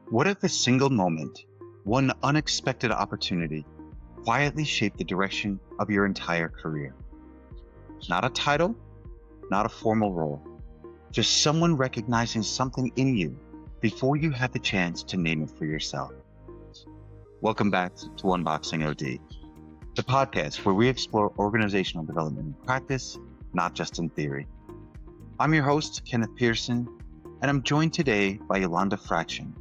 What if a single moment, one unexpected opportunity, quietly shaped the direction of your entire career? Not a title, not a formal role, just someone recognizing something in you before you had the chance to name it for yourself. Welcome back to Unboxing OD, the podcast where we explore organizational development in practice, not just in theory. I'm your host, Kenneth Pearson, and I'm joined today by Yolanda Fraction,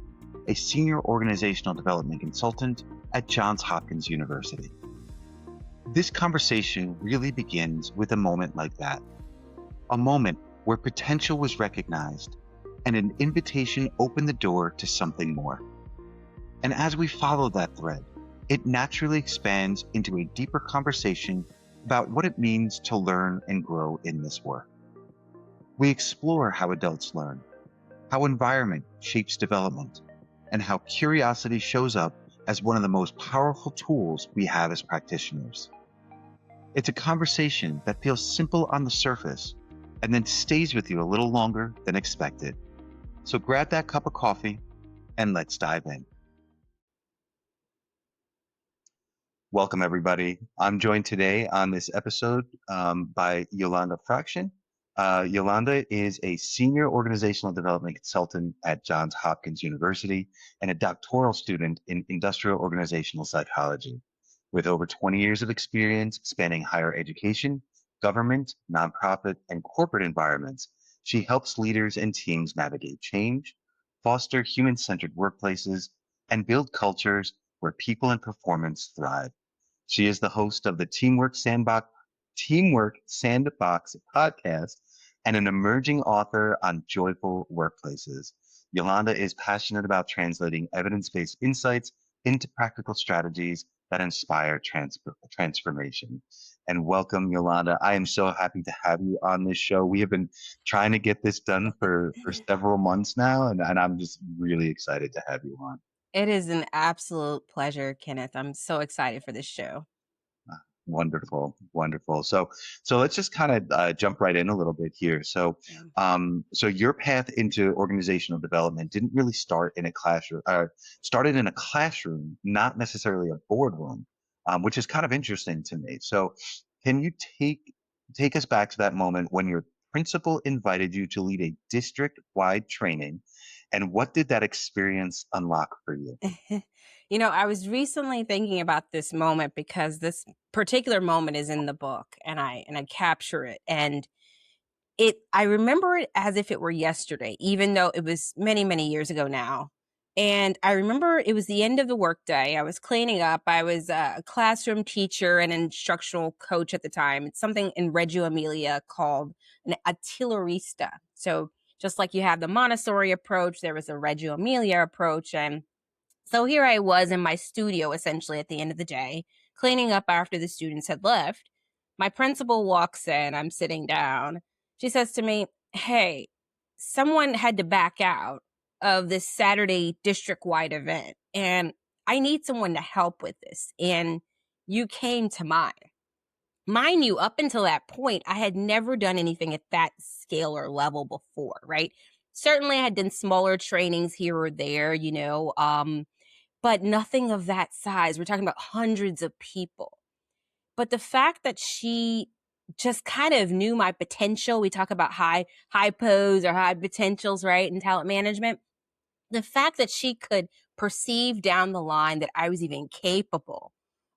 a senior organizational development consultant at Johns Hopkins University. This conversation really begins with a moment like that, a moment where potential was recognized and an invitation opened the door to something more. And as we follow that thread, it naturally expands into a deeper conversation about what it means to learn and grow in this work. We explore how adults learn, how environment shapes development, and how curiosity shows up as one of the most powerful tools we have as practitioners. It's a conversation that feels simple on the surface and then stays with you a little longer than expected. So grab that cup of coffee and let's dive in. Welcome, everybody. I'm joined today on this episode by Yolanda Fraction. Yolanda is a senior organizational development consultant at Johns Hopkins University and a doctoral student in industrial organizational psychology. With over 20 years of experience spanning higher education, government, nonprofit, and corporate environments, she helps leaders and teams navigate change, foster human-centered workplaces, and build cultures where people and performance thrive. She is the host of the Teamwork Sandbox podcast and an emerging author on joyful workplaces. Yolanda is passionate about translating evidence-based insights into practical strategies that inspire transformation. And welcome, Yolanda. I am so happy to have you on this show. We have been trying to get this done for several months now, and I'm just really excited to have you on. It is an absolute pleasure, Kenneth. I'm so excited for this show. Wonderful, wonderful. So let's just kind of jump right in a little bit here. So, Yeah. so your path into organizational development didn't really start in a classroom. Started in a classroom, not necessarily a boardroom, which is kind of interesting to me. So, can you take us back to that moment when your principal invited you to lead a district-wide training, and what did that experience unlock for you? I was recently thinking about this moment because this particular moment is in the book and I capture it and I remember it as if it were yesterday, even though it was many, many years ago now. And I remember it was the end of the workday. I was cleaning up. I was a classroom teacher and instructional coach at the time. It's something in Reggio Emilia called an artillerista. So just like you have the Montessori approach, there was a Reggio Emilia approach. And so here I was in my studio, essentially at the end of the day, cleaning up after the students had left. My principal walks in. I'm sitting down. She says to me, "Hey, someone had to back out of this Saturday district-wide event, and I need someone to help with this. And you came to mind." Mind you, up until that point, I had never done anything at that scale or level before, right? Certainly, I had done smaller trainings here or there, but nothing of that size. We're talking about hundreds of people. But the fact that she just kind of knew my potential, we talk about high pose or high potentials, right, in talent management. The fact that she could perceive down the line that I was even capable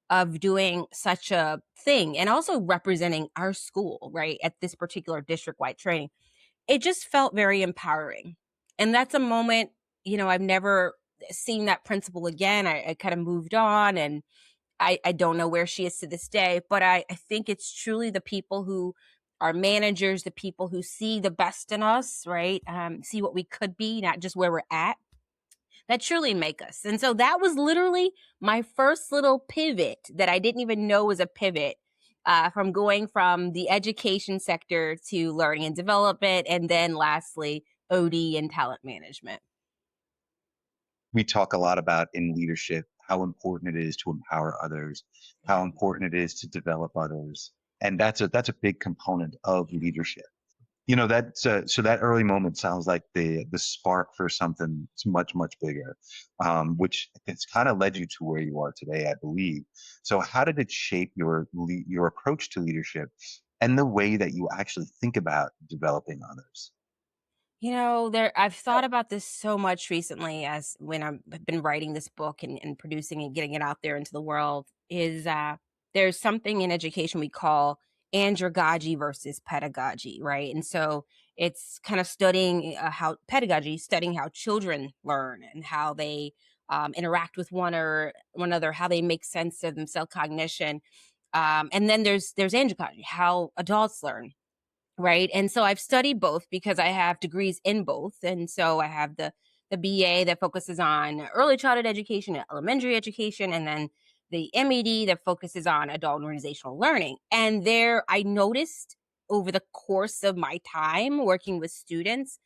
of doing such a thing and also representing our school, right, at this particular district-wide training, it just felt very empowering. And that's a moment, I've never seen that principal again. I kind of moved on and I don't know where she is to this day, but I think it's truly the people who are managers, the people who see the best in us, right? See what we could be, not just where we're at, that truly make us. And so that was literally my first little pivot that I didn't even know was a pivot, from going from the education sector to learning and development, and then lastly, OD and talent management. We talk a lot about in leadership how important it is to empower others, how Yeah. important it is to develop others. And that's a big component of leadership. That's so that early moment sounds like the spark for something that's much bigger, which it's kind of led you to where you are today, I believe. So how did it shape your approach to leadership and the way that you actually think about developing others? There I've thought about this so much recently as when I've been writing this book and producing and getting it out there into the world is there's something in education we call andragogy versus pedagogy, right? And so it's kind of studying how pedagogy, studying how children learn and how they interact with one another, how they make sense of themselves, cognition. And then there's andragogy, how adults learn, right? And so I've studied both because I have degrees in both. And so I have the BA that focuses on early childhood education and elementary education, and then the MED that focuses on adult and organizational learning. And there I noticed over the course of my time working with students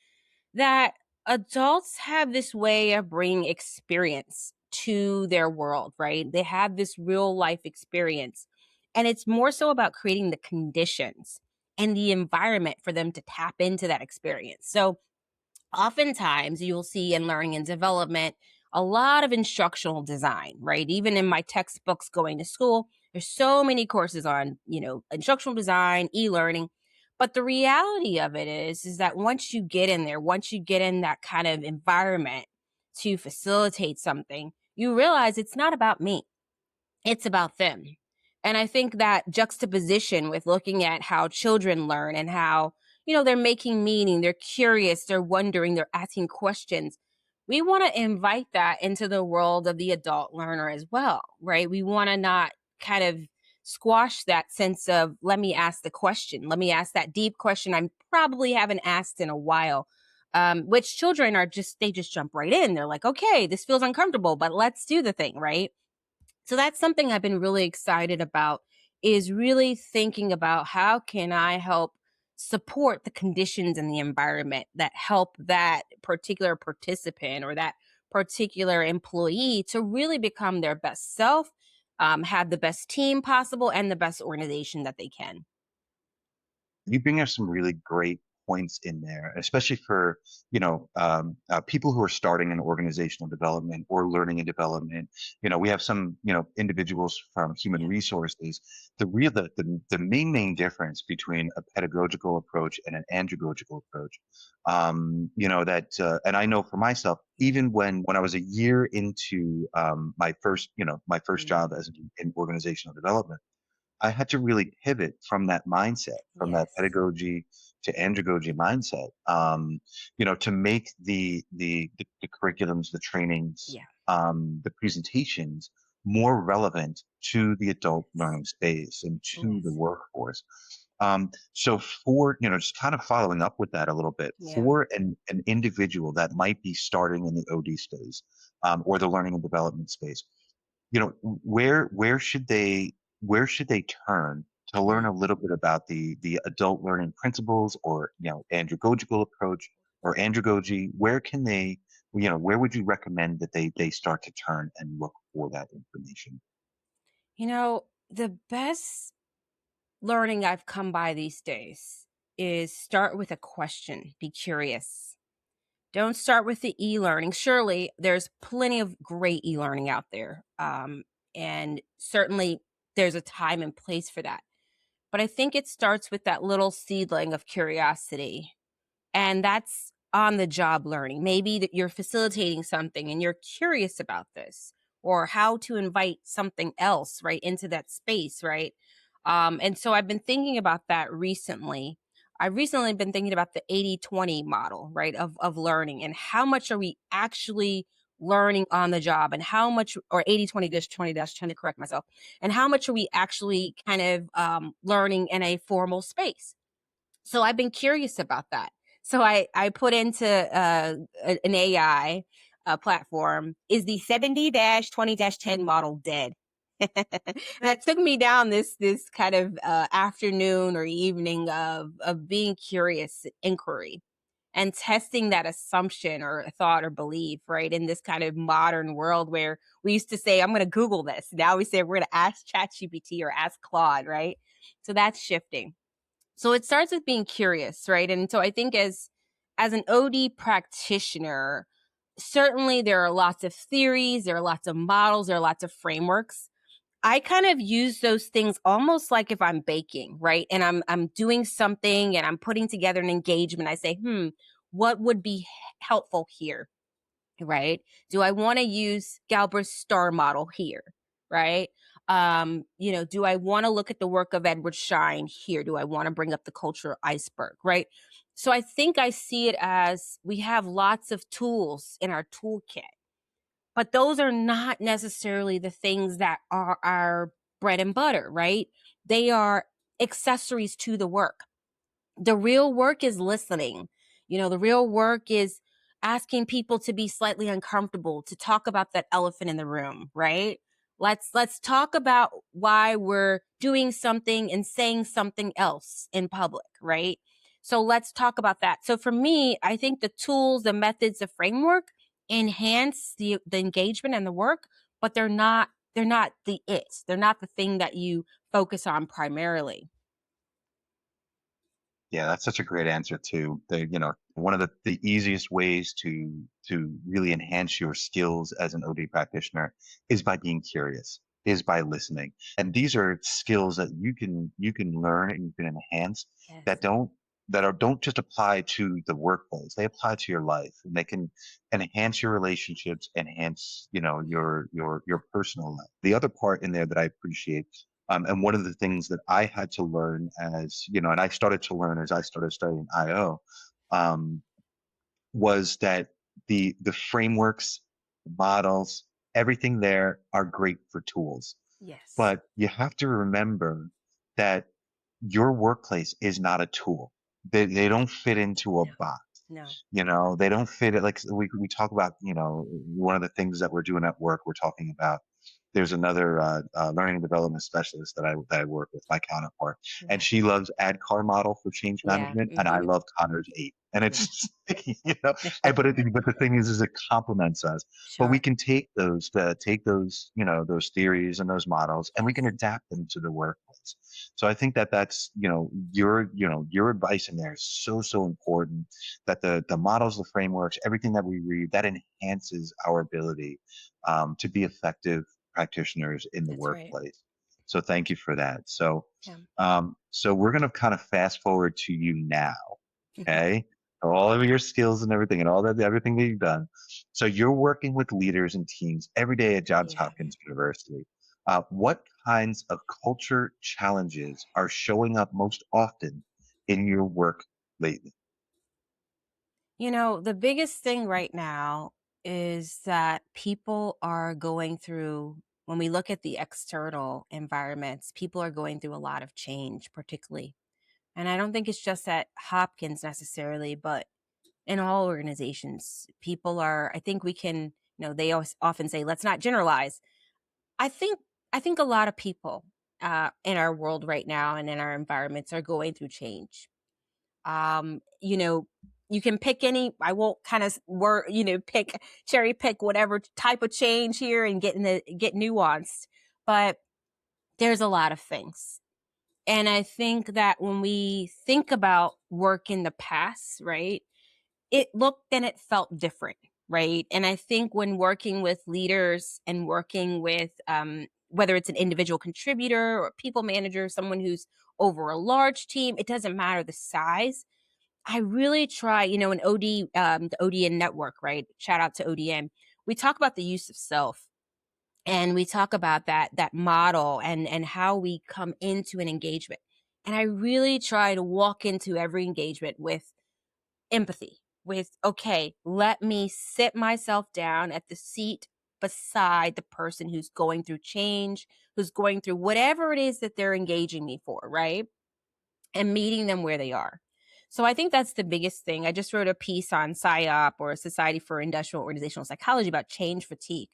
that adults have this way of bringing experience to their world, right? They have this real life experience. And it's more so about creating the conditions and the environment for them to tap into that experience. So, oftentimes you'll see in learning and development a lot of instructional design, right? Even in my textbooks going to school, there's so many courses on, instructional design, e-learning. But the reality of it is that once you get in there, once you get in that kind of environment to facilitate something, you realize it's not about me. It's about them. And I think that juxtaposition with looking at how children learn and how, they're making meaning, they're curious, they're wondering, they're asking questions. We want to invite that into the world of the adult learner as well, right? We want to not kind of squash that sense of, let me ask the question, let me ask that deep question I probably haven't asked in a while. Which children they just jump right in. They're like, okay, this feels uncomfortable, but let's do the thing, right? So that's something I've been really excited about is really thinking about how can I help support the conditions and the environment that help that particular participant or that particular employee to really become their best self, have the best team possible and the best organization that they can. You bring up some really great points in there, especially for people who are starting in organizational development or learning and development. We have some individuals from human Yeah. resources. The main difference between a pedagogical approach and an andragogical approach, and I know for myself, even when I was a year into my first Mm. job as in organizational development. I had to really pivot from that mindset, from that Yes. pedagogy to andragogy mindset, to make the curriculums, the trainings, Yeah. the presentations more relevant to the adult Yes. learning space and to the Yes. workforce. So for, just kind of following up with that a little bit, Yeah. for an individual that might be starting in the OD space, or the learning and development space, where should they turn to learn Mm. a little bit about the adult learning principles, or andragogical approach or andragogy? Where would you recommend that they start to turn and look for that information? The best learning I've come by these days is start with a question. Be curious. Don't start with the e-learning. Surely there's plenty of great e-learning out there. And certainly there's a time and place for that. But I think it starts with that little seedling of curiosity, and that's on the job learning. Maybe that you're facilitating something and you're curious about this or how to invite something else right into that space, right? And so I've been thinking about that recently. I've recently been thinking about the 80-20 model, right, of learning and how much are we actually learning on the job and how much, or 80-20 20 dash trying to correct myself, and how much are we actually kind of learning in a formal space. So I've been curious about that. So I put into an AI platform, is the 70-20-10 model dead? That took me down this kind of afternoon or evening of being curious inquiry and testing that assumption or thought or belief, right? In this kind of modern world where we used to say, I'm going to Google this. Now we say we're going to ask ChatGPT or ask Claude, right? So that's shifting. So it starts with being curious, right? And so I think as an OD practitioner, certainly there are lots of theories, there are lots of models, there are lots of frameworks. I kind of use those things almost like if I'm baking, right? And I'm doing something and I'm putting together an engagement. I say, what would be helpful here? Right? Do I want to use Galbraith's star model here? Right? Do I want to look at the work of Edward Schein here? Do I want to bring up the cultural iceberg? Right? So I think I see it as we have lots of tools in our toolkit, but those are not necessarily the things that are our bread and butter, right? They are accessories to the work. The real work is listening. The real work is asking people to be slightly uncomfortable, to talk about that elephant in the room, right? Let's talk about why we're doing something and saying something else in public, right? So let's talk about that. So for me, I think the tools, the methods, the framework enhance the engagement and the work, but they're not the it. They're not the thing that you focus on primarily. Yeah, that's such a great answer too. One of the easiest ways to really enhance your skills as an OD practitioner is by being curious, is by listening. And these are skills that you can learn and you can enhance Yes. that don't just apply to the workplace. They apply to your life and they can enhance your relationships, enhance, your personal life. The other part in there that I appreciate and one of the things that I had to learn and I started to learn as I started studying IO, um, was that the frameworks, models, everything there are great for tools. Yes. But you have to remember that your workplace is not a tool. They don't fit into a No. box. No. They don't fit it like we talk about, one of the things that we're doing at work, we're talking about. There's another learning and development specialist that I work with, my counterpart, and Yeah. she loves ADKAR model for change Yeah. management, and I Mhm. love Connor's 8. And Yeah. it's just, you know, but the thing is it complements us. But we Sure. can take those, those theories and those models, and we can Yes. adapt them to the workplace. So I think that that's, your advice in there is so, so important that the models, the frameworks, everything that we read, that enhances our ability to be effective practitioners in the That's right. workplace. So thank you for that. So, Yeah. so we're going to kind of fast forward to you now. Mhm. Okay. All of your skills and everything and all that, everything that you've done. So you're working with leaders and teams every day at Johns Yeah. Hopkins University. What kinds of culture challenges are showing up most often in your work lately? The biggest thing right now is that people are going through, when we look at the external environments, people are going through a lot of change, particularly. And I don't think it's just at Hopkins necessarily, but in all organizations. I think we can, they often say, let's not generalize. I think, I think a lot of people in our world right now and in our environments are going through change. um you know you can pick any, I won't kind of word, pick, cherry pick whatever type of change here and get nuanced, but there's a lot of things. And I think that when we think about work in the past, right, it looked and it felt different, right? And I think when working with leaders and working with whether it's an individual contributor or people manager, someone who's over a large team, it doesn't matter the size. I really try, an OD, the ODN network, right? Shout out to ODN. We talk about the use of self, and we talk about that model and how we come into an engagement. And I really try to walk into every engagement with empathy, with, okay, let me sit myself down at the seat beside the person who's going through change, who's going through whatever it is that they're engaging me for, right? And meeting them where they are. So I think that's the biggest thing. I just wrote a piece on PSYOP, or Society for Industrial Organizational Psychology, about change fatigue.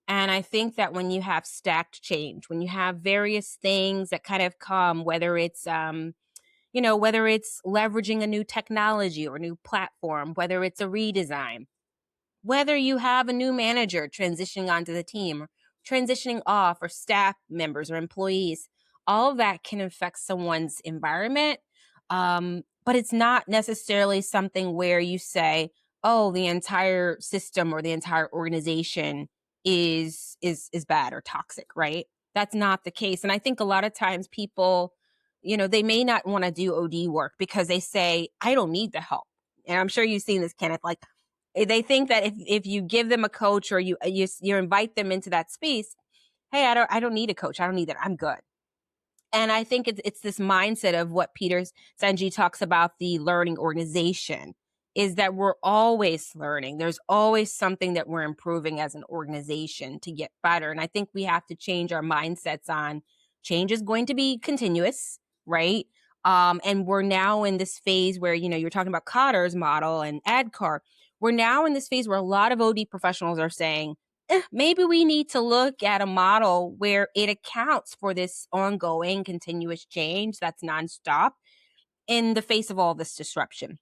And I think that when you have stacked change, when you have various things that kind of come, whether it's leveraging a new technology or a new platform, whether it's a redesign, whether you have a new manager transitioning onto the team, transitioning off, or staff members or employees, all of that can affect someone's environment. But it's not necessarily something where you say, oh, the entire system or the entire organization is bad or toxic, right? That's not the case. And I think a lot of times people, they may not want to do OD work because they say, I don't need the help. And I'm sure you've seen this, Kenneth. Like, they think that if you give them a coach, or you invite them into that space, hey, I don't need a coach. I don't need that. I'm good. And I think it's this mindset of what Peter Senge talks about, the learning organization, is that we're always learning. There's always something that we're improving as an organization to get better. And I think we have to change our mindsets on change is going to be continuous, right? And we're now in this phase where, you're talking about Cotter's model and ADKAR. We're now in this phase where a lot of OD professionals are saying, maybe we need to look at a model where it accounts for this ongoing continuous change that's nonstop in the face of all this disruption.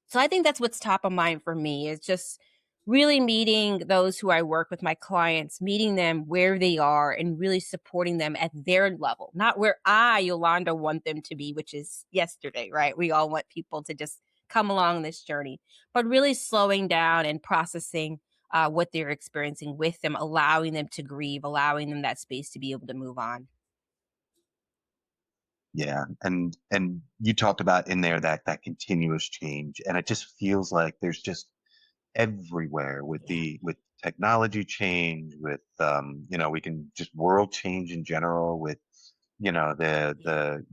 So I think that's what's top of mind for me, is just really meeting those who I work with, my clients, meeting them where they are and really supporting them at their level, not where I, Yolanda, want them to be, which is yesterday, right? We all want people to just come along this journey, but really slowing down and processing what they're experiencing with them, allowing them to grieve, allowing them that space to be able to move on. Yeah, and you talked about in there that continuous change, and it just feels like there's just everywhere with Yeah, the technology change, with we can just world change in general, with yeah, the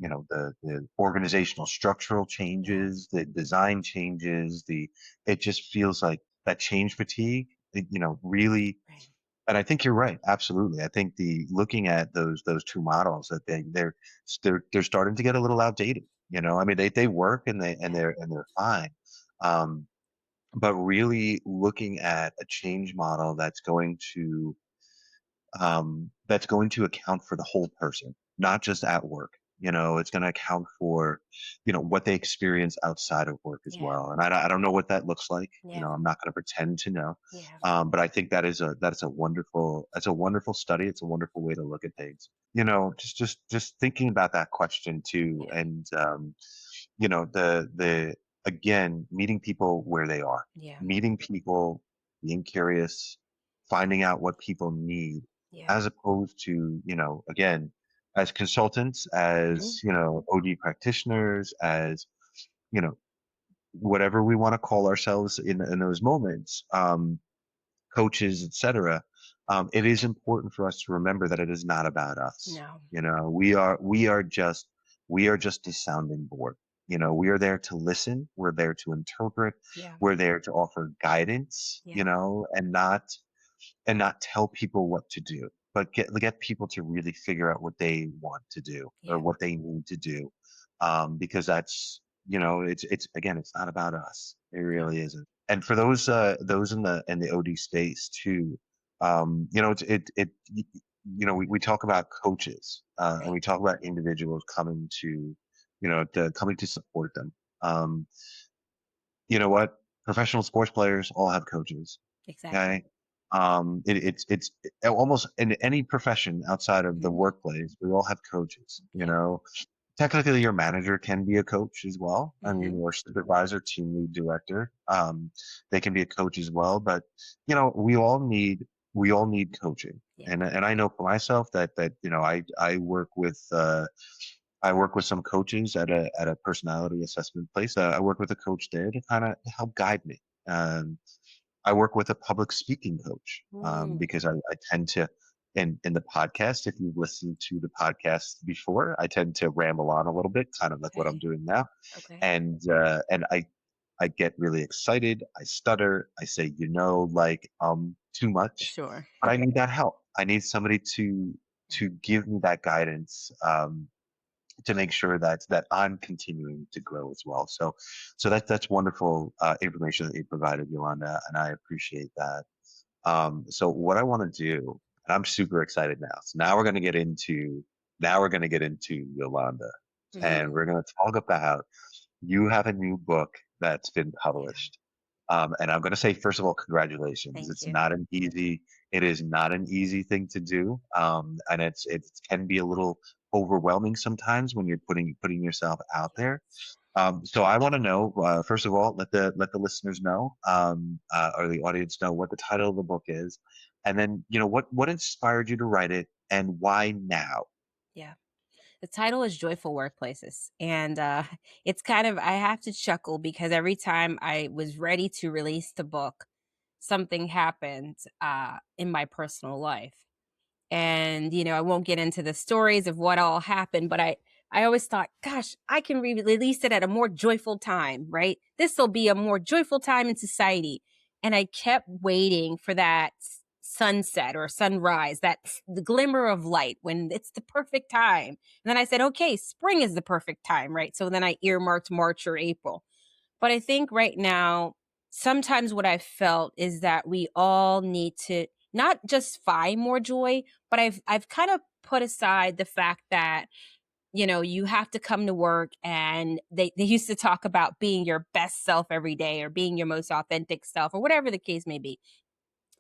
organizational structural yeah, changes, the design changes, the it just feels like that change fatigue, really. right. And I think you're right. Absolutely. I think the looking at those two models, that they're starting to get a little outdated. I mean, they work, and Yeah, they're fine. Um, but really looking at a change model that's going to account for the whole person, not just at work. It's going to account for, what they experience outside of work as yeah, well. And I don't know what that looks like. yeah, I'm not going to pretend to know. yeah, But I think that's a wonderful study. It's a wonderful way to look at things. Just thinking about that question too, yeah, and the again, meeting people where they are, yeah, meeting people, being curious, finding out what people need, yeah. as opposed to, again, as consultants, Mhm. as, OD practitioners, as, you know, whatever we want to call ourselves in those moments, coaches, etc. It is important for us to remember that it is not about us. No. We are just a sounding board. We are there to listen. We're there to interpret. Yeah, We're there to offer guidance. yeah, And not tell people what to do, but get people to really figure out what they want to do or yeah, what they need to do, because that's it's again, it's not about us. It no, really isn't. And for those in the OD space too, we talk about coaches, and we right. talk about individuals coming to support them. Um, you know what? Professional sports players all have coaches. Exactly. Okay. It's almost in any profession outside of the Mhm. workplace, we all have coaches. Yeah. Technically, your manager can be a coach as well. I mean, Mhm. or supervisor, team lead, director. They can be a coach as well. But we all need coaching. Yeah. And I know for myself that I work with some coaches at a personality assessment place. I work with a coach there to kind of help guide me. Um, I work with a public speaking coach, Mm. because I tend to, in the podcast, if you've listened to the podcast before, I tend to ramble on a little bit, kind of like what I'm Okay. doing now, Okay. and I get really excited. I stutter. I say, like, too much, Sure. but I need that help. I need somebody to give me that guidance. To make sure that I'm continuing to grow as well. So that's wonderful information that you provided, Yolanda, and I appreciate that. So what I want to do, and I'm super excited now. So now we're going to get into Yolanda, and Mhm. we're going to talk about, you have a new book that's been Yeah. published. And I'm going to say, first of all, congratulations. Thank It's you. not an easy, it is not an easy thing to do. And it can be a little overwhelming sometimes when you're putting yourself out there. So I want to know, first of all, let the listeners know, or the audience know what the title of the book is, and then what inspired you to write it and why now? Yeah. The title is Joyful Workplaces. And it's kind of, I have to chuckle because every time I was ready to release the book, something happened in my personal life. And, I won't get into the stories of what all happened, but I always thought, gosh, I can release it at a more joyful time, right? This will be a more joyful time in society. And I kept waiting for that sunset or sunrise, the glimmer of light when it's the perfect time. And then I said, okay, spring is the perfect time, right? So then I earmarked March or April. But I think right now, sometimes what I felt is that we all need to not just find more joy, but I've kind of put aside the fact that, you have to come to work and they used to talk about being your best self every day or being your most authentic self or whatever the case may be.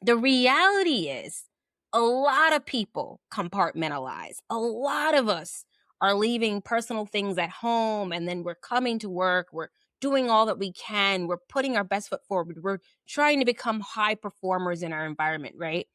The reality is, a lot of people compartmentalize. A lot of us are leaving personal things at home and then we're coming to work. We're doing all that we can. We're putting our best foot forward. We're trying to become high performers in our environment, right?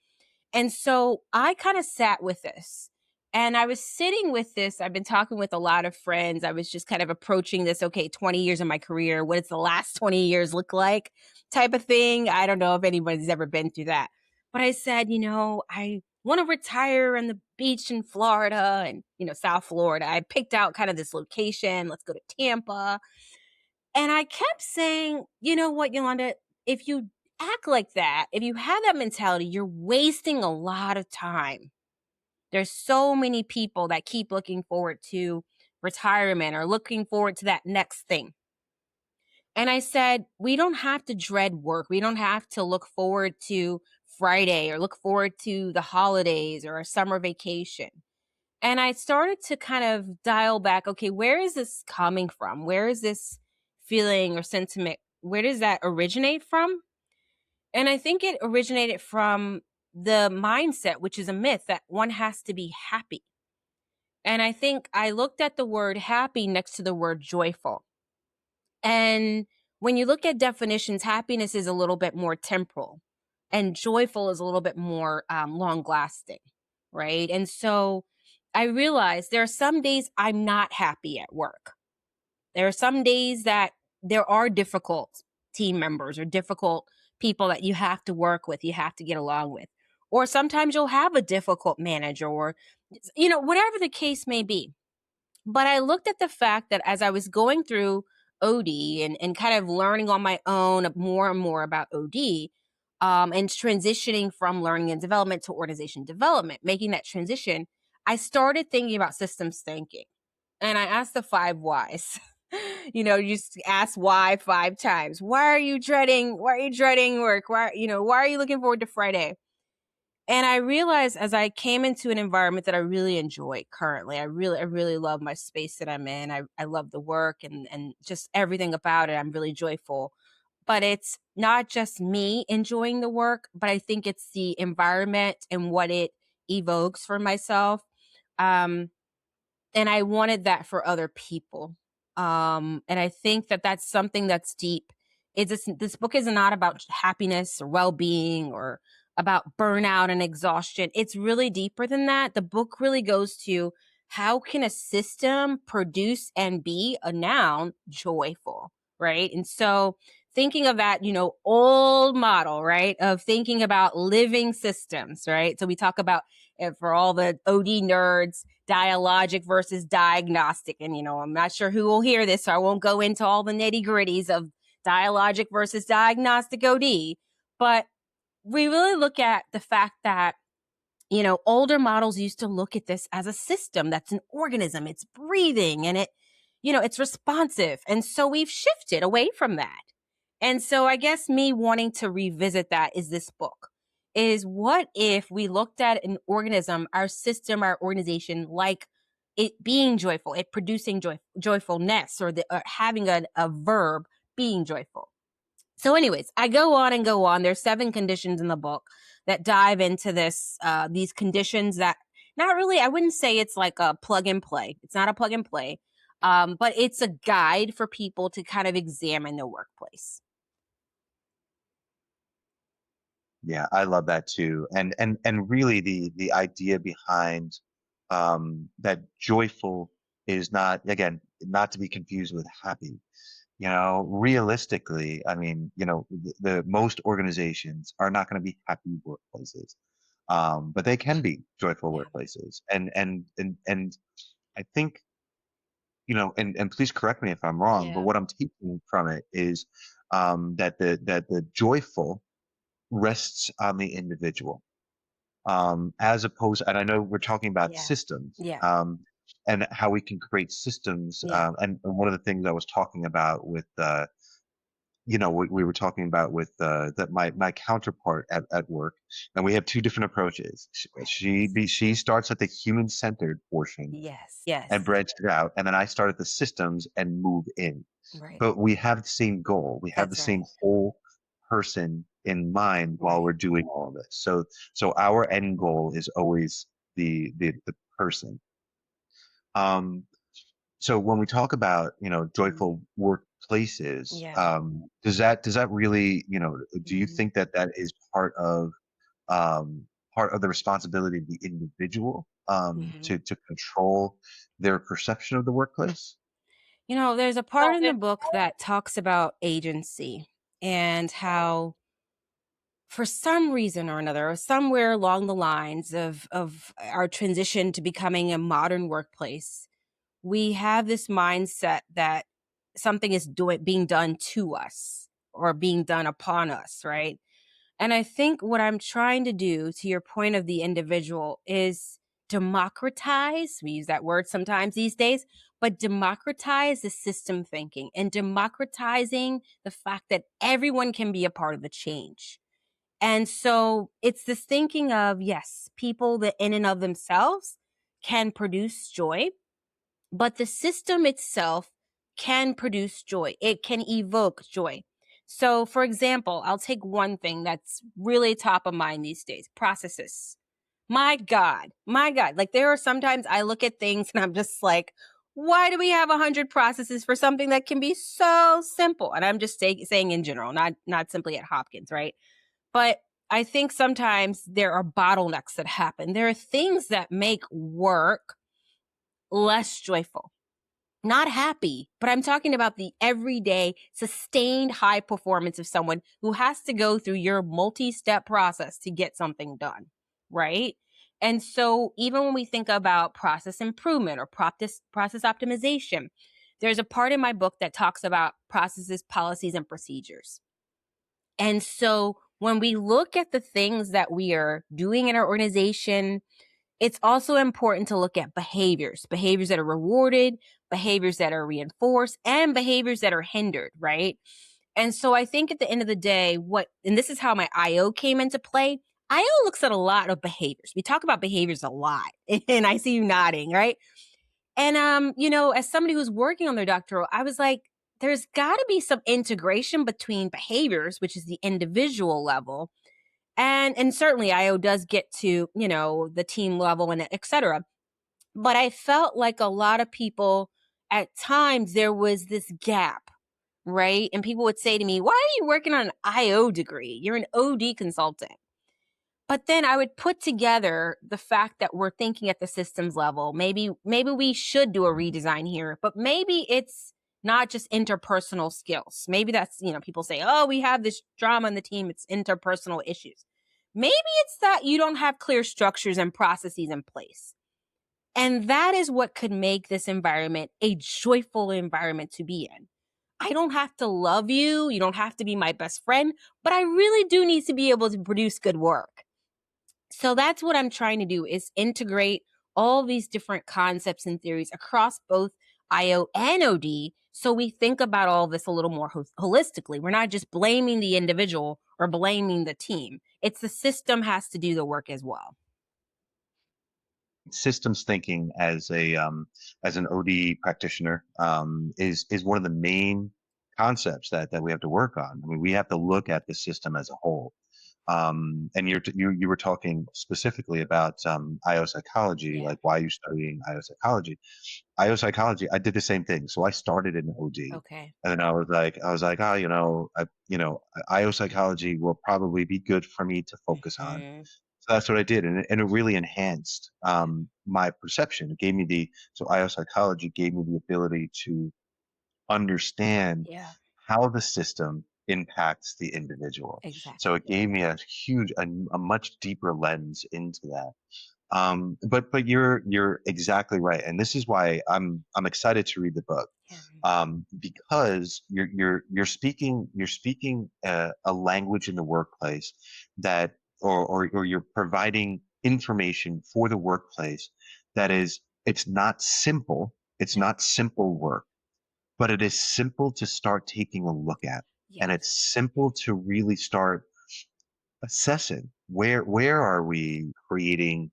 And so I kind of sat with this and I was sitting with this. I've been talking with a lot of friends. I was just kind of approaching this, okay, 20 years of my career. What does the last 20 years look like? Type of thing. I don't know if anybody's ever been through that. But I said, I want to retire on the beach in Florida and, South Florida. I picked out kind of this location. Let's go to Tampa. And I kept saying, you know what, Yolanda, if you act like that, if you have that mentality, you're wasting a lot of time. There's so many people that keep looking forward to retirement or looking forward to that next thing. And I said, we don't have to dread work. We don't have to look forward to Friday or look forward to the holidays or a summer vacation. And I started to kind of dial back, okay, where is this coming from? Where is this feeling or sentiment? Where does that originate from? And I think it originated from the mindset, which is a myth that one has to be happy. And I think I looked at the word happy next to the word joyful. And when you look at definitions, happiness is a little bit more temporal and joyful is a little bit more long lasting, right? And so I realized there are some days I'm not happy at work. There are some days that there are difficult team members or difficult people that you have to work with, you have to get along with. Or sometimes you'll have a difficult manager or, whatever the case may be. But I looked at the fact that as I was going through OD and kind of learning on my own more and more about OD, and transitioning from learning and development to organization development, making that transition, I started thinking about systems thinking. And I asked the 5 whys. You just ask why 5 times. Why are you dreading work? Why are you looking forward to Friday? And I realized as I came into an environment that I really enjoy currently, I really love my space that I'm in. I love the work and just everything about it. I'm really joyful. But it's not just me enjoying the work, but I think it's the environment and what it evokes for myself. Um, and I wanted that for other people. And I think that that's something that's deep. This book is not about happiness or well-being or about burnout and exhaustion. It's really deeper than that. The book really goes to how can a system produce and be a noun joyful, right? And so thinking of that, old model, right, of thinking about living systems, right? So we talk about, for all the OD nerds, dialogic versus diagnostic. And, I'm not sure who will hear this, so I won't go into all the nitty gritties of dialogic versus diagnostic OD. But we really look at the fact that, older models used to look at this as a system that's an organism, it's breathing and it's responsive. And so we've shifted away from that. And so I guess me wanting to revisit that is this book. Is what if we looked at an organism, our system, our organization, like it being joyful, it producing joyfulness, or having a verb being joyful. So anyways, I go on and go on. There's 7 conditions in the book that dive into these conditions that Not really. I wouldn't say it's like a plug and play. It's not a plug and play. But it's a guide for people to kind of examine their workplace. Yeah, I love that too. And really the idea behind that joyful is not, again, not to be confused with happy. Realistically, I mean, the most organizations are not going to be happy workplaces. But they can be joyful Yeah. workplaces. And I think, and please correct me if I'm wrong, but Yeah. what I'm taking from it is that the joyful rests on the individual, as opposed, and I know we're talking about Yeah. systems, Yeah. and how we can create systems. Yeah. And one of the things I was talking about with, we were talking about with that my counterpart at work, and we have two different approaches. She starts at the human centered portion Yes. and Yes. branched it out, and then I start at the systems and move in. Right. But we have the same goal. We have the That's right. same whole person in mind while Right. we're doing all of this. So our end goal is always the person. Um, so when we talk about, Mhm. joyful workplaces, Yeah. does that really, do you Mhm. think that is um, part of the responsibility of the individual, Mhm. to control their perception of the workplace? There's a part in the book that talks about agency and how, for some reason or another, or somewhere along the lines of our transition to becoming a modern workplace, we have this mindset that something is being done to us or being done upon us, right? And I think what I'm trying to do, to your point of the individual, is democratize. We use that word sometimes these days, but democratize the system thinking and democratizing the fact that everyone can be a part of the change. And so it's this thinking of, yes, people that in and of themselves can produce joy, but the system itself can produce joy. It can evoke joy. So, for example, I'll take one thing that's really top of mind these days: processes. My God, my God. Like, there are sometimes I look at things and I'm just like, why do we have 100 processes for something that can be so simple? And I'm just saying in general, not simply at Hopkins, right? But I think sometimes there are bottlenecks that happen. There are things that make work less joyful, not happy, but I'm talking about the everyday sustained high performance of someone who has to go through your multi-step process to get something done, right? And so even when we think about process improvement or process optimization, there's a part in my book that talks about processes, policies, and procedures. And so when we look at the things that we are doing in our organization, it's also important to look at behaviors that are rewarded, behaviors that are reinforced, and behaviors that are hindered, right? And so I think at the end of the day, and this is how my IO came into play. IO looks at a lot of behaviors. We talk about behaviors a lot, and I see you nodding, right? And as somebody who's working on their doctoral, I was like, there's got to be some integration between behaviors, which is the individual level, and certainly IO does get to, the team level and et cetera. But I felt like a lot of people, at times, there was this gap, right? And people would say to me, why are you working on an IO degree? You're an OD consultant. But then I would put together the fact that we're thinking at the systems level. Maybe we should do a redesign here, but maybe it's not just interpersonal skills. Maybe that's, people say, "Oh, we have this drama in the team, it's interpersonal issues." Maybe it's that you don't have clear structures and processes in place. And that is what could make this environment a joyful environment to be in. I don't have to love you, you don't have to be my best friend, but I really do need to be able to produce good work. So that's what I'm trying to do, is integrate all these different concepts and theories across both IO and OD, so we think about all this a little more holistically. We're not just blaming the individual or blaming the team. It's the system has to do the work as well. Systems thinking as an OD practitioner, is one of the main concepts that we have to work on. I mean, we have to look at the system as a whole. And you were talking specifically about IO psychology, Yeah. like why you're studying IO psychology. IO psychology, I did the same thing. So I started in OD, Okay. and then I was like, oh, IO psychology will probably be good for me to focus on. Hmm. So that's what I did, and it really enhanced my perception. It gave me so IO psychology gave me the ability to understand Yeah. how the system impacts the individual. So Exactly. it gave me a much deeper lens into that. But you're exactly right, and this is why I'm excited to read the book, Yeah. because you're speaking a language in the workplace that or you're providing information for the workplace that is it's not simple. It's Yeah. not simple work, but it is simple to start taking a look at, and Yes. it's simple to really start assessing where are we creating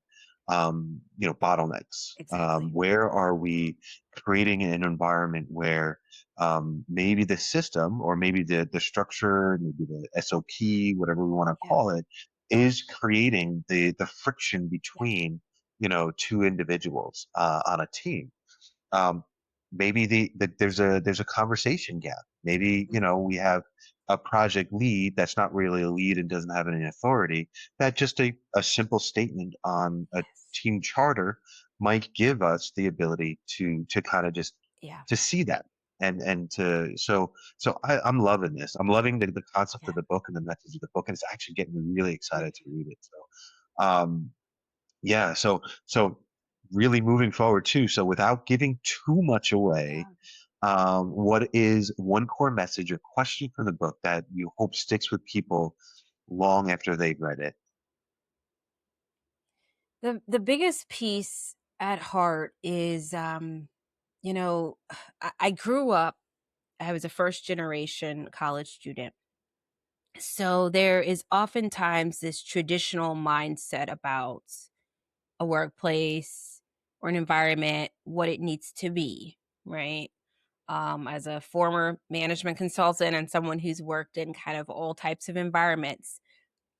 bottlenecks, Exactly. where are we creating an environment where maybe the system or maybe the structure, maybe the SOP, whatever we want to Yeah. call it, is creating the friction Yes. between two individuals on a team. um, Maybe there's a conversation gap. Maybe Mhm. we have a project lead that's not really a lead and doesn't have any authority. That just a simple statement on a Yes. team charter might give us the ability to kind of just Yeah. to see that, and to I'm loving this. I'm loving the concept Yeah. of the book and the message of the book, and it's actually getting me really Mhm. excited to read it. So yeah, so really moving forward too. So without giving too much away, Yeah. what is one core message or question from the book that you hope sticks with people long after they've read it? The biggest piece at heart is you know, I grew up, I was a first generation college student. So there is oftentimes this traditional mindset about a workplace or an environment, what it needs to be, right? As a former management consultant and someone who's worked in kind of all types of environments,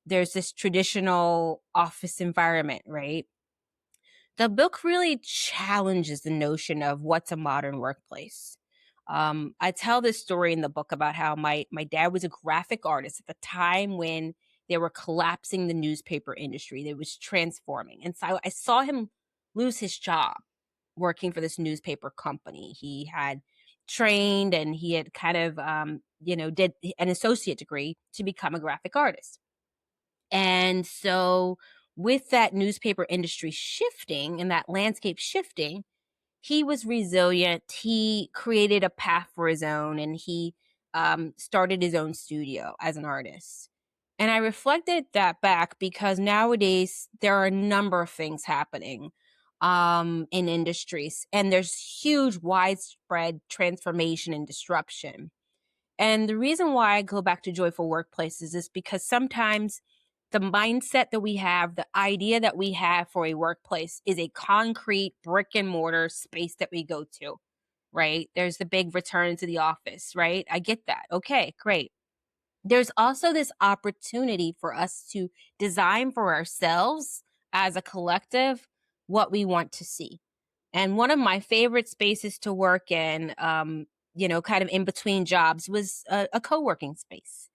there's this traditional office environment, right? The book really challenges the notion of what's a modern workplace. I tell this story in the book about how my dad was a graphic artist at the time when they were collapsing the newspaper industry. They was transforming, and so I saw him lose his job working for this newspaper company. He had trained and he had kind of did an associate degree to become a graphic artist. And so, with that newspaper industry shifting and that landscape shifting, he was resilient. He created a path for his own and he started his own studio as an artist. And I reflected that back because nowadays there are a number of things happening in industries, and there's huge, widespread transformation and disruption. And the reason why I go back to joyful workplaces is because sometimes the mindset that we have, the idea that we have for a workplace is a concrete brick and mortar space that we go to, right? There's the big return to the office, right? I get that. Okay, great. There's also this opportunity for us to design for ourselves as a collective what we want to see. And one of my favorite spaces to work in, kind of in between jobs, was a co working space.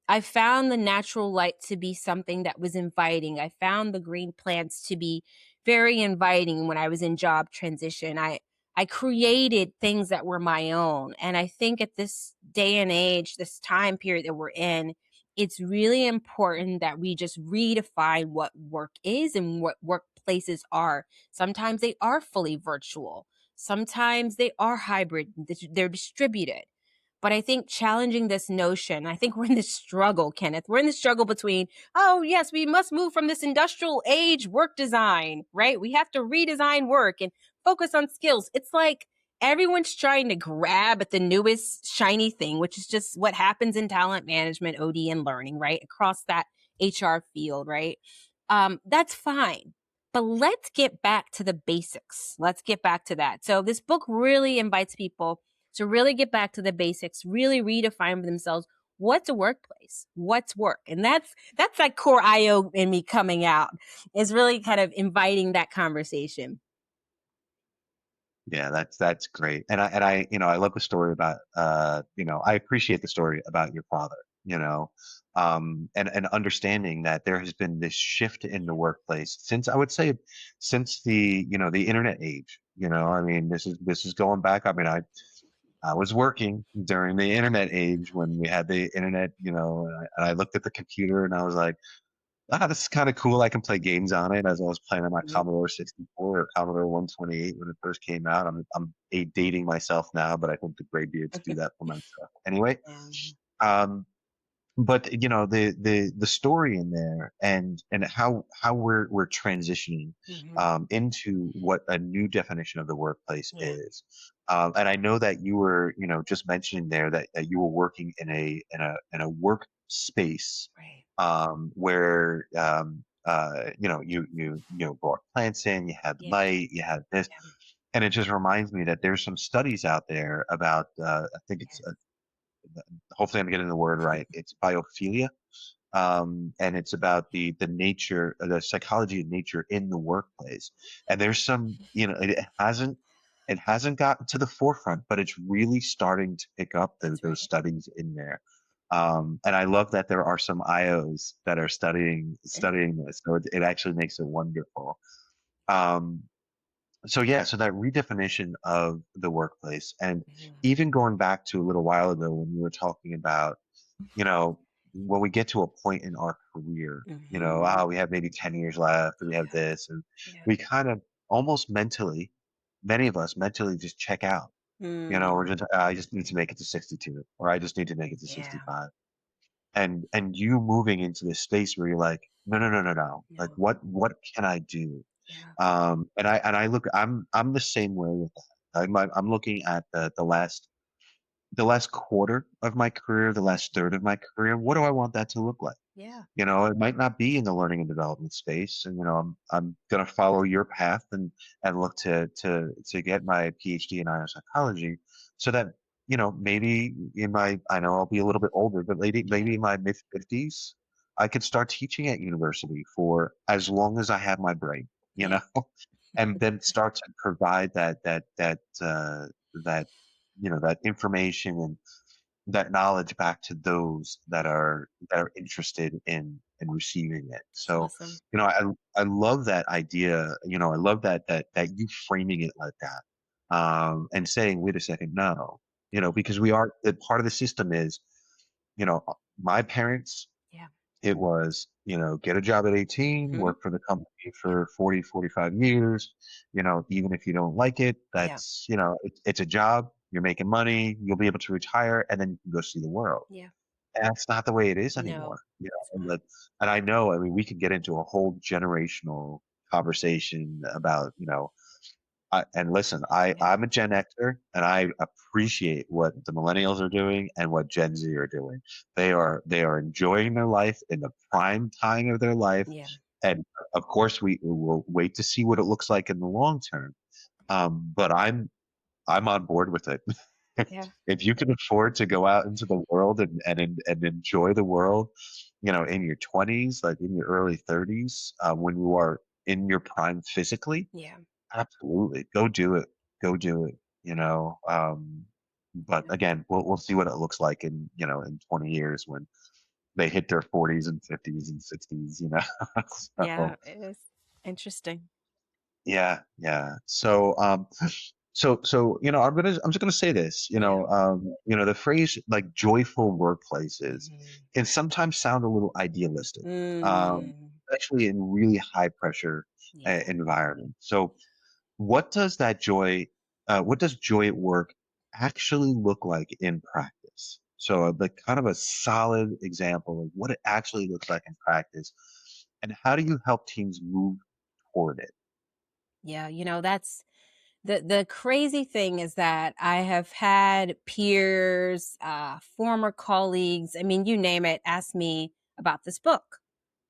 I found the natural light to be something that was inviting. I found the green plants to be very inviting when I was in job transition. I created things that were my own. And I think at this day and age, this time period that we're in, it's really important that we just redefine what work is and what workplaces are. Sometimes they are fully virtual. Sometimes they are hybrid. They're distributed. But I think challenging this notion, I think we're in this struggle, Kenneth. We're in this struggle between, oh, yes, we must move from this industrial age work design, right? We have to redesign work and focus on skills. It's like everyone's trying to grab at the newest shiny thing, which is just what happens in talent management, OD, and learning, right? Across that HR field, right? That's fine. But let's get back to the basics. Let's get back to that. So this book really invites people to really get back to the basics, really redefine for themselves what's a workplace? What's work? And that's like core IO in me coming out, is really kind of inviting that conversation. Yeah, that's great. And I, I love the story about I appreciate the story about your father, and understanding that there has been this shift in the workplace since, I would say, since the internet age. I mean, this is going back. I mean, I was working during the internet age when we had the internet, and I looked at the computer and I was like, this is kind of cool. I can play games on it, as I was playing on my Mhm. Commodore 64 or Commodore 128 when it first came out. I'm dating myself now, but I think the gray beards do that for myself. Anyway, Yeah. um, but the story in there, and how we're transitioning Mhm. into what a new definition of the workplace Yeah. is. And I know that you were, just mentioning there that you were working in a workspace, Right. where you brought plants in, you had Yeah. light, you had this, Yeah. and it just reminds me that there's some studies out there about, I think it's, Yes. hopefully I'm getting the word right. It's biophilia, and it's about the nature, the psychology of nature in the workplace. And there's some, it hasn't gotten to the forefront, but it's really starting to pick up That's those right. studies in there. And I love that there are some IOs that are studying this, so it actually makes it wonderful. Um, so yeah, so that redefinition of the workplace, and Mhm. even going back to a little while ago when we were talking about, you know, when we get to a point in our career, Mhm. we have maybe 10 years left, and we have Yeah. this, and Yeah. we kind of almost mentally, many of us mentally just check out. We're Mm. just, I just need to make it to 62, or I just need to make it to Yeah. 65. And you moving into this space where you're like, no, no, no, no, no. Like, No. what can I do? Yeah. And I look, I'm the same way with that. I'm looking at the last quarter of my career, the last third of my career. What do I want that to look like? Yeah. It might not be in the learning and development space, and I'm gonna follow your path and look to get my PhD in psychology, so that maybe I know I'll be a little bit older, but maybe Yeah. in my mid 50s, I could start teaching at university for as long as I have my brain, you Yeah. know, and then start to provide that that information and that knowledge back to those that Yeah. are interested in receiving it. That's So, awesome. I love that idea. I love that you framing it like that, and saying, "Wait a second, no," because we are that part of the system is, my parents, Yeah. it was, get a job at 18, Mhm. work for the company Yeah. for 40, 45 years, even if you don't like it, Yeah. it's a job, you're making money, you'll be able to retire, and then you can go see the world. Yeah. And that's not the way it is No, anymore. it's And, not. I know, I mean, we could get into a whole generational conversation about, and listen, Yeah. I'm a Gen Xer, and I appreciate what the millennials are doing and what Gen Z are doing. They are enjoying their life in the prime time of their life, Yeah. and of course, we will wait to see what it looks like in the long term. But I'm on board with it. Yeah. If you can afford to go out into the world and enjoy the world, in your 20s, like in your early 30s, when you are in your prime physically, Yeah. absolutely. Go do it. Go do it, but Yeah. again, we'll see what it looks like in 20 years when they hit their 40s and 50s and 60s, So, Yeah, it is interesting. yeah, yeah. So, I'm just gonna say this, Yeah. the phrase like joyful workplaces Mhm. can sometimes sound a little idealistic, Mm. especially in really high pressure Yeah. environment. So, what does joy at work actually look like in practice? So, the kind of a solid example of what it actually looks like in practice, and how do you help teams move toward it? Yeah, that's the crazy thing is that I have had peers, former colleagues, I mean, you name it, ask me about this book.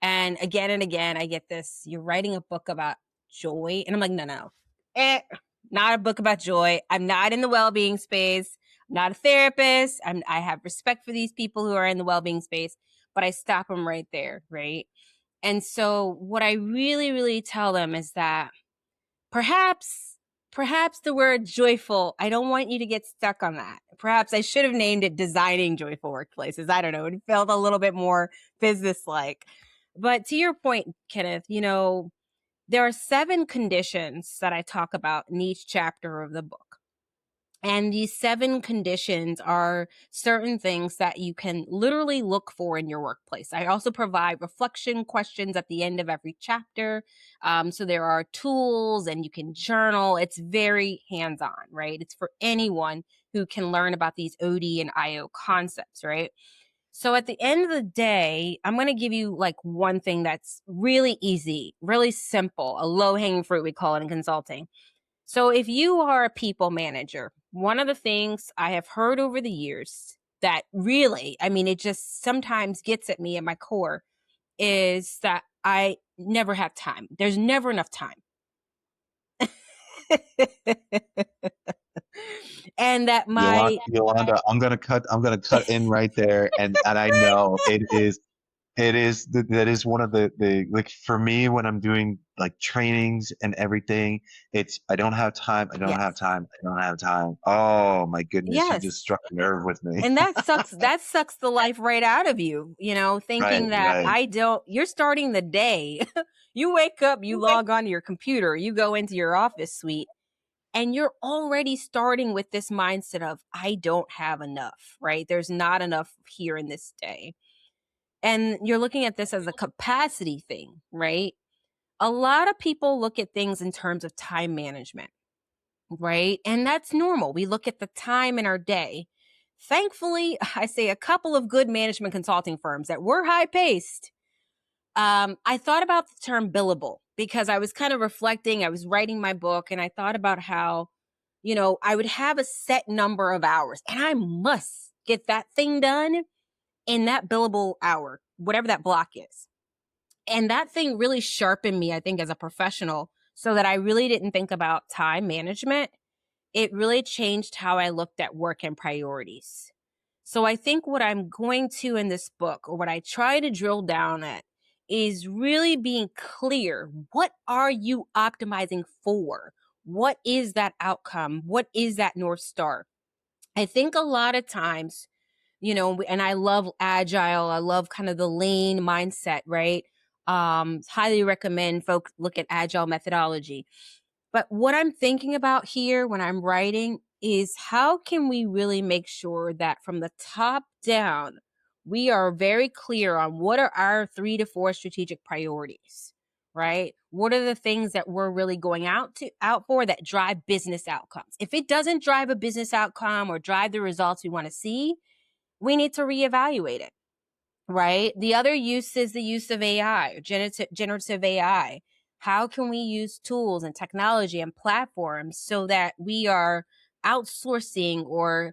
And again, I get this, you're writing a book about joy. And I'm like, no, no. Eh, not a book about joy. I'm not in the well-being space. not a therapist. I have respect for these people who are in the well-being space, but I stop them right there, right? And so what I really, really tell them is that perhaps the word joyful, I don't want you to get stuck on that. Perhaps I should have named it Designing Joyful Workplaces. I don't know. It felt a little bit more business-like. But to your point, Kenneth, there are 7 conditions that I talk about in each chapter of the book. And these 7 conditions are certain things that you can literally look for in your workplace. I also provide reflection questions at the end of every chapter. So there are tools and you can journal. It's very hands-on, right? It's for anyone who can learn about these OD and IO concepts, right? So at the end of the day, I'm going to give you like one thing that's really easy, really simple, a low-hanging fruit, we call it in consulting. So if you are a people manager, one of the things I have heard over the years that really, it just sometimes gets at me at my core is that I never have time. There's never enough time. And that Yolanda, I'm gonna cut in right there, and I know that is one of the like for me when I'm doing like trainings and everything, it's I don't have time, I don't yes. have time, I don't have time. Oh my goodness, you just struck a nerve with me. And that sucks the life right out of you, thinking that you're starting the day. You wake up, you log on to your computer, you go into your office suite, and you're already starting with this mindset of, I don't have enough, right? There's not enough here in this day. And you're looking at this as a capacity thing, right? A lot of people look at things in terms of time management, right? And that's normal. We look at the time in our day. Thankfully, I say a couple of good management consulting firms that were high paced. I thought about the term billable because I was kind of reflecting. I was writing my book and I thought about how, I would have a set number of hours and I must get that thing done in that billable hour, whatever that block is. And that thing really sharpened me, I think, as a professional, so that I really didn't think about time management. It really changed how I looked at work and priorities. So I think what I'm going to in this book, or what I try to drill down at, is really being clear. What are you optimizing for? What is that outcome? What is that North Star? I think a lot of times, and I love agile. I love kind of the lean mindset, right? Highly recommend folks look at agile methodology. But what I'm thinking about here when I'm writing is how can we really make sure that from the top down, we are very clear on what are our 3 to 4 strategic priorities, right? What are the things that we're really going out for that drive business outcomes? If it doesn't drive a business outcome or drive the results we want to see, we need to reevaluate it, right? The other use is the use of AI, or generative AI. How can we use tools and technology and platforms so that we are outsourcing or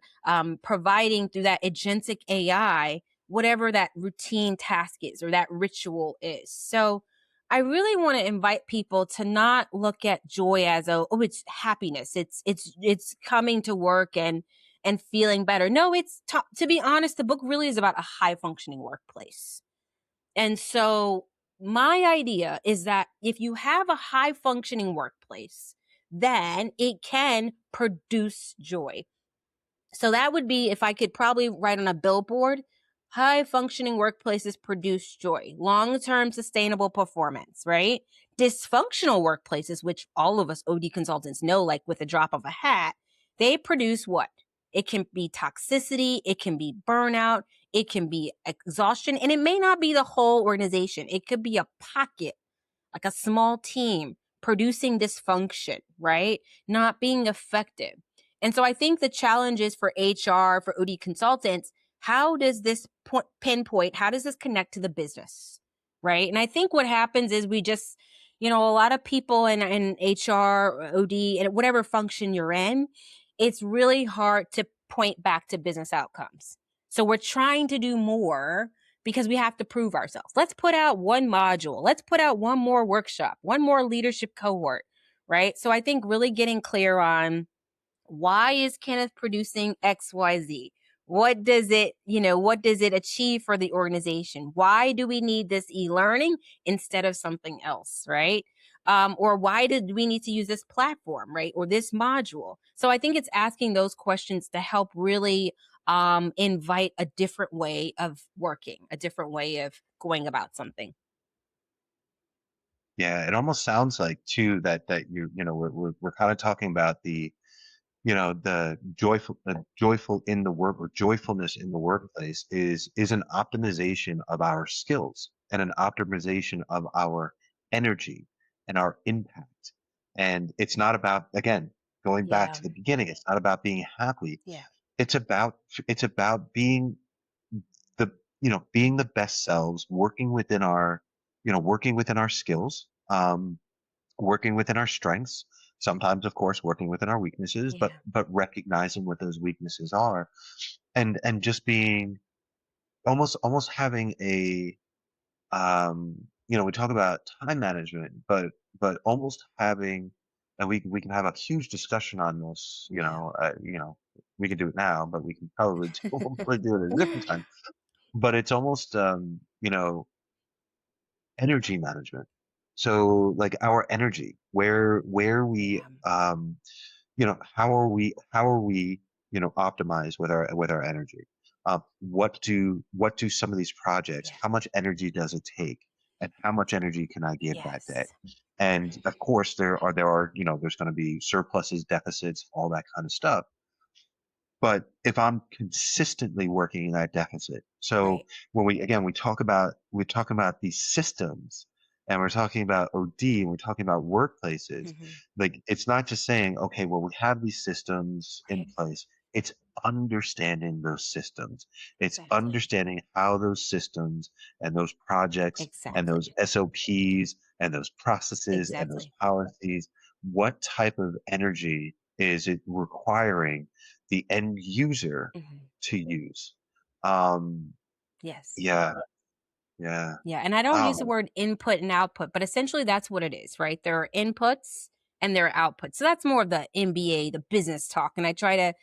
providing through that agentic AI, whatever that routine task is or that ritual is? So I really want to invite people to not look at joy as it's happiness. It's coming to work and feeling better. No, to be honest, the book really is about a high functioning workplace. And so my idea is that if you have a high functioning workplace, then it can produce joy. So that would be, if I could probably write on a billboard, high functioning workplaces produce joy, long-term sustainable performance, right? Dysfunctional workplaces, which all of us OD consultants know, like with a drop of a hat, they produce what? It can be toxicity, it can be burnout, it can be exhaustion, and it may not be the whole organization. It could be a pocket, like a small team producing dysfunction, right? Not being effective. And so I think the challenge is for HR, for OD consultants, how does this pinpoint, how does this connect to the business, right? And I think what happens is we just, a lot of people in HR, OD, and whatever function you're in, it's really hard to point back to business outcomes. So we're trying to do more because we have to prove ourselves. Let's put out one module. Let's put out one more workshop, one more leadership cohort, right? So I think really getting clear on Why is Kenneth producing XYZ? What does it achieve for the organization? Why do we need this e-learning instead of something else, right? Or why did we need to use this platform, right? Or this module? So I think it's asking those questions to help really invite a different way of working, a different way of going about something. Yeah, it almost sounds like too that we're kind of talking about the joyful in the work, or joyfulness in the workplace is an optimization of our skills and an optimization of our energy and our impact. And it's not about, again, going back Yeah, to the beginning, it's not about being happy. yeah, It's about it's about the being the best selves, working within our skills, working within our strengths, sometimes of course working within our weaknesses, but yeah, recognizing what those weaknesses are, and just being almost having a we talk about time management, but almost having, and we can have a huge discussion on this, yeah. we can do it now, but we can probably probably do it at a different time. But it's almost energy management. So like our energy, where we Yeah. how are we optimize with our energy. What do some of these projects, Yeah. how much energy does it take, and how much energy can I give that day? Yes. And of course there's going to be surpluses, deficits, all that kind of stuff. But if I'm consistently working in that deficit, so Right. when we talk about these systems, and we're talking about OD, and we're talking about workplaces, Mhm. like it's not just saying, okay, well, we have these systems in Right. place. It's understanding those systems. It's Exactly. understanding how those systems and those projects and those Exactly. SOPs and those processes and those Exactly. policies, what type of energy is it requiring the end user Mhm. to use. Um, Yes. yeah, yeah. Yeah, and I don't use the Oh, word input and output, but essentially that's what it is, right? There are inputs and there are outputs. So that's more of the MBA, the business talk. And I try to,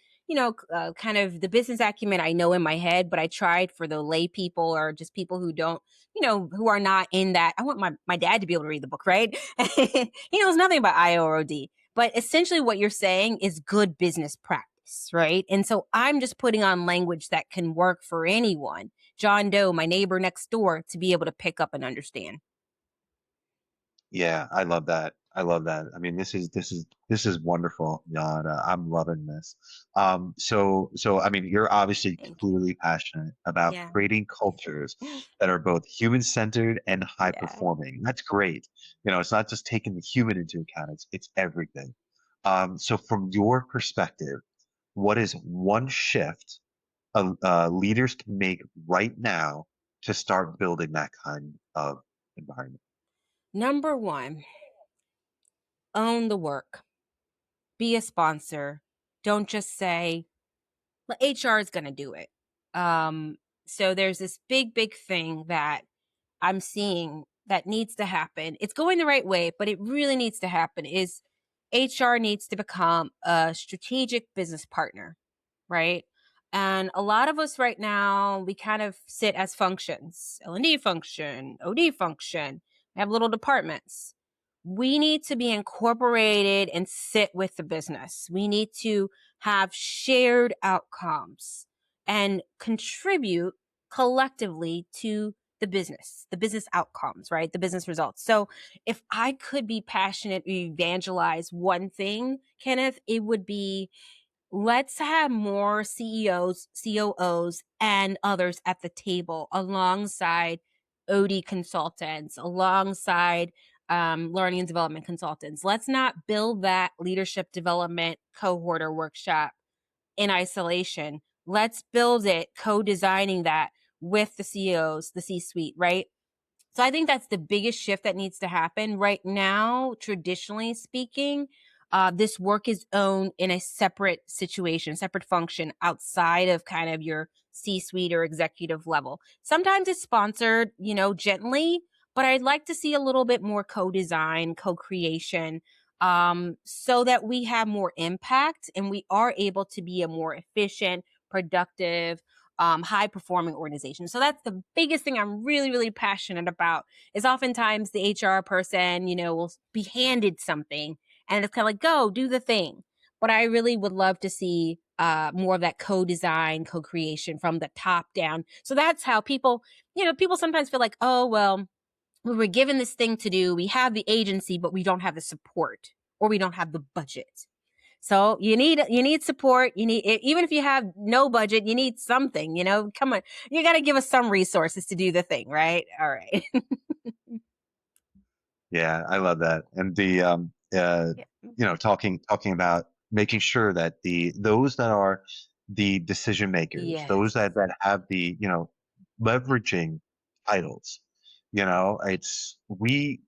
kind of the business acumen I know in my head, but I tried for the lay people or just people who don't, who are not in that. I want my dad to be able to read the book, right? He knows nothing about IORD. But essentially what you're saying is good business practice, right? And so I'm just putting on language that can work for anyone. John Doe, my neighbor next door, to be able to pick up and understand. yeah, I love that. I love that. I mean, this is wonderful, Yolanda. I'm loving this. So I mean, you're obviously Thank you. clearly passionate about Yeah. creating cultures that are both human-centered and Yeah. high-performing. That's great. It's not just taking the human into account, it's everything. So from your perspective, what is one shift leaders can make right now to start building that kind of environment? Number one, own the work. Be a sponsor. Don't just say, "Well, HR is going to do it." Um, so there's this big, big thing that I'm seeing that needs to happen. It's going the right way, but it really needs to happen is HR needs to become a strategic business partner, right? And a lot of us right now, we kind of sit as functions, L&D function, OD function, we have little departments. We need to be incorporated and sit with the business. We need to have shared outcomes and contribute collectively to the business outcomes, right? The business results. So if I could be passionate, evangelize one thing, Kenneth, it would be let's have more CEOs, COOs, and others at the table alongside OD consultants, alongside learning and development consultants. Let's not build that leadership development cohort or workshop in isolation. Let's build it co designing that with the CEOs, the C suite, right? So I think that's the biggest shift that needs to happen right now. Traditionally speaking, this work is owned in a separate situation, separate function outside of kind of your C-suite or executive level. Sometimes it's sponsored, gently, but I'd like to see a little bit more co-design, co-creation, so that we have more impact and we are able to be a more efficient, productive, high performing organization. So that's the biggest thing I'm really, really passionate about. Is oftentimes the HR person, will be handed something and it's kind of like, go do the thing. But I really would love to see more of that co-design, co-creation from the top down. So that's how people sometimes feel like, oh well, we were given this thing to do. We have the agency, but we don't have the support or we don't have the budget. So you need support. Even if you have no budget, you need something, come on. You got to give us some resources to do the thing, right? All right. Yeah, I love that. And Yeah. talking about making sure that those that are the decision makers, those Yes. that have leveraging titles, it's we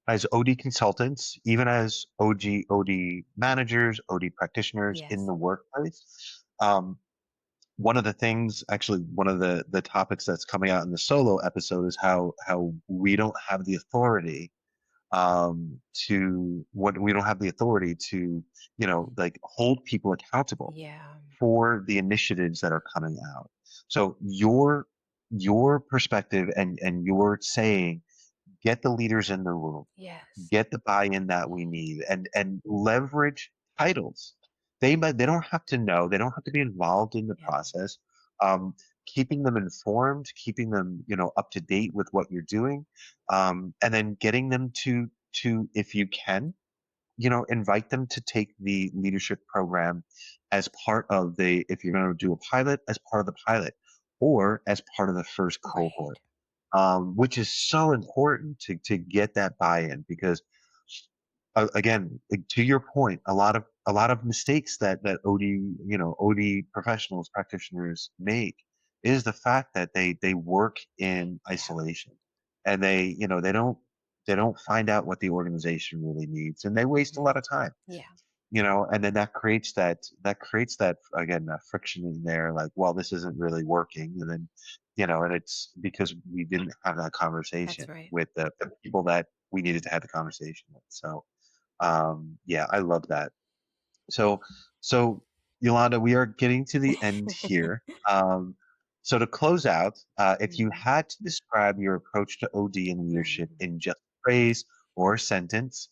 as OD consultants, even as OD managers, OD practitioners in Yes. the workplace. One of the things, actually, one of the topics that's coming out in the solo episode is how we don't have the authority to what we don't have the authority to, like hold people accountable Yeah. for the initiatives that are coming out. So your perspective and your saying, get the leaders in the room, Yes. get the buy-in that we need, and leverage titles. They don't have to know, they don't have to be involved in the Yeah. process. Um, Keeping them informed, keeping them up to date with what you're doing, and then getting them to if you can, invite them to take the leadership program as part of the if you're going to do a pilot, as part of the pilot, or as part of the first Right. cohort, which is so important to get that buy-in because again, like, to your point, a lot of mistakes that OD professionals practitioners make is the fact that they work in Yeah. isolation and they don't find out what the organization really needs and they waste a Mhm. lot of time, Yeah. and then that creates that again, that friction in there, like, well, this isn't really working, and then and it's because we didn't have that That's conversation right. with the people that we needed to have the conversation with. So yeah, I love that. So so Yolanda, we are getting to the end here. So to close out, if you Mhm. had to describe your approach to OD and leadership Mhm. in just a phrase or a sentence,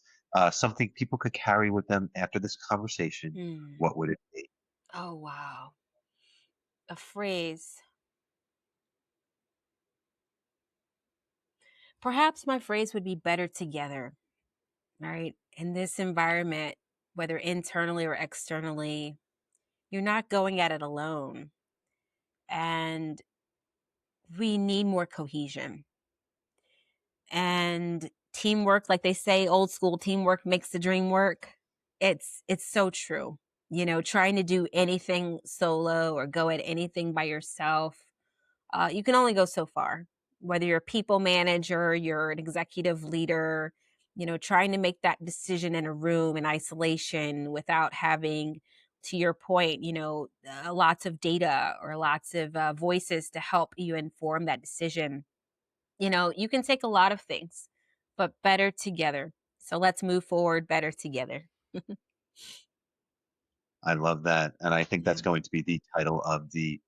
something people could carry with them after this conversation, Mm. what would it be? Oh, wow. A phrase. Perhaps my phrase would be better together, right? In this environment, whether internally or externally, you're not going at it alone. And we need more cohesion and teamwork. Like they say, old school teamwork makes the dream work. It's so true. Trying to do anything solo or go at anything by yourself, you can only go so far. Whether you're a people manager, you're an executive leader, trying to make that decision in a room in isolation without having, to your point, lots of data or lots of voices to help you inform that decision. You can take a lot of things, but better together. So let's move forward better together. I love that, and I think Yeah. that's going to be the title of the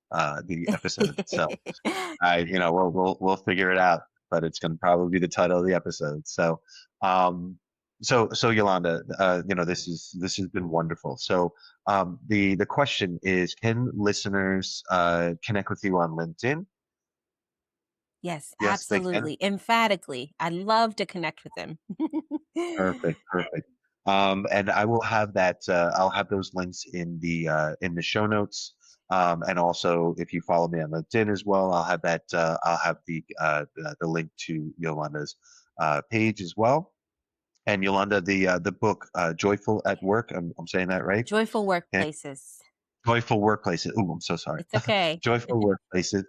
episode. So we'll figure it out, but it's going to probably be the title of the episode. So um so Yolanda, this has been wonderful. So the question is, can listeners connect with you on LinkedIn? Yes, Yes, they can. absolutely. Emphatically. I love to connect with them. Perfect, perfect. And I will have that. I'll have those links in the show notes. And also, if you follow me on LinkedIn as well, I'll have that. I'll have the link to Yolanda's page as well. And Yolanda, the book "Joyful at Work." I'm saying that right? Joyful Yeah. workplaces. Joyful Workplaces. Oh, I'm so sorry. It's okay. Joyful Workplaces.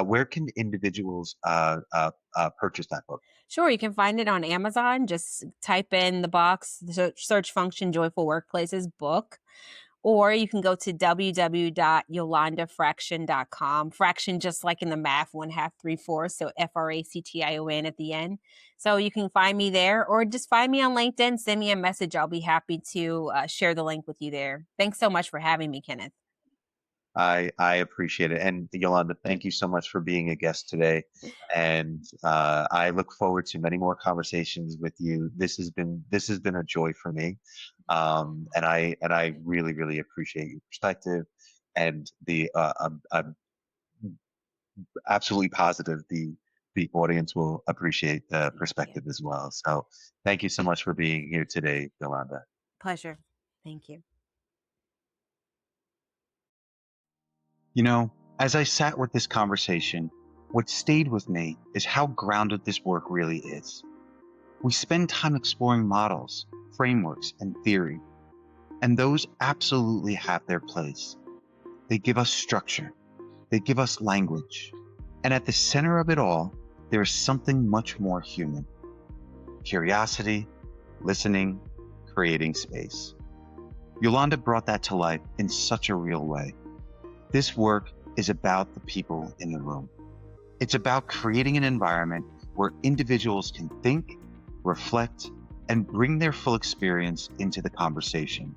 Where can individuals purchase that book? Sure, you can find it on Amazon. Just type in the box, the search function, Joyful Workplaces book. Or you can go to www.yolandafraction.com. Fraction just like in the math, 1/2, 3/4, so Fraction at the end. So you can find me there, or just find me on LinkedIn, send me a message. I'll be happy to share the link with you there. Thanks so much for having me, Kenneth. I appreciate it. And Yolanda, thank you so much for being a guest today. And I look forward to many more conversations with you. This has been a joy for me. And I really, really appreciate your perspective and I'm absolutely positive the audience will appreciate the Thank you. perspective as well. So thank you so much for being here today, Yolanda. Pleasure. Thank you. You know, as I sat with this conversation, what stayed with me is how grounded this work really is. We spend time exploring models, frameworks, and theory, and those absolutely have their place. They give us structure, they give us language, and at the center of it all, there is something much more human: curiosity, listening, creating space. Yolanda brought that to life in such a real way. This work is about the people in the room. It's about creating an environment where individuals can think, reflect, and bring their full experience into the conversation.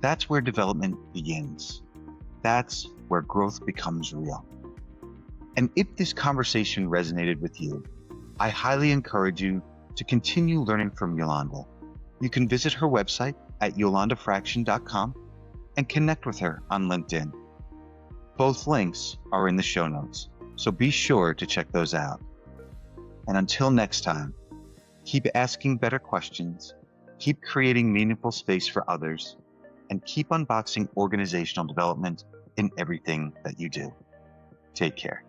That's where development begins. That's where growth becomes real. And if this conversation resonated with you, I highly encourage you to continue learning from Yolanda. You can visit her website at yolandafraction.com and connect with her on LinkedIn. Both links are in the show notes, so be sure to check those out. And until next time, keep asking better questions, keep creating meaningful space for others, and keep unboxing organizational development in everything that you do. Take care.